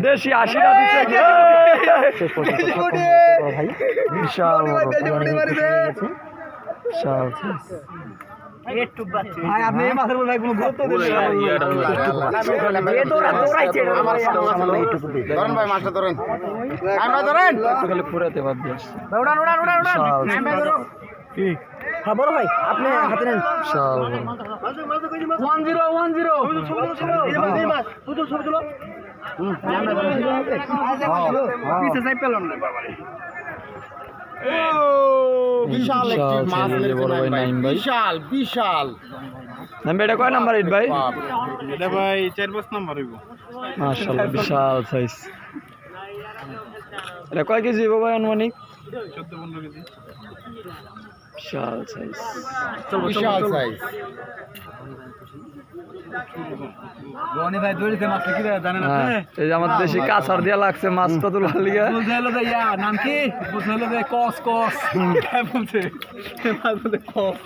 দেশি 80টা দিচ্ছে ভাই বিশাল ভাই আপনি এই মাছের ভাই কোনো গুরুত্ব দেন ভাই মাছটা ধরেন আমরা ধরেন খালি পুরাতে বাদ দিয়ে হ্যাঁ বড় ভাই আপনি হাতে নেন বিশাল 10 বিশাল একটি মাছ বিশাল বিশাল নাম্বার এটা কয় নাম্বার ইট ভাই এটা ভাই 4-5 নাম্বার হইব মাশাআল্লাহ বিশাল সাইজ এটা কয় কেজি হইব ভাই আনুমানিক 14-15 কেজি বিশাল সাইজ বিশাল সাইজ রনি ভাই দড়িতে মাছ কি জানেন আপনি এই যে আমাদের দেশি কাছার দিয়া লাগছে মাছটা তোলার লিগে বুঝাইলো যে নাম কি বুঝাইলো যে কস কস বলছে মাছ বলতে কস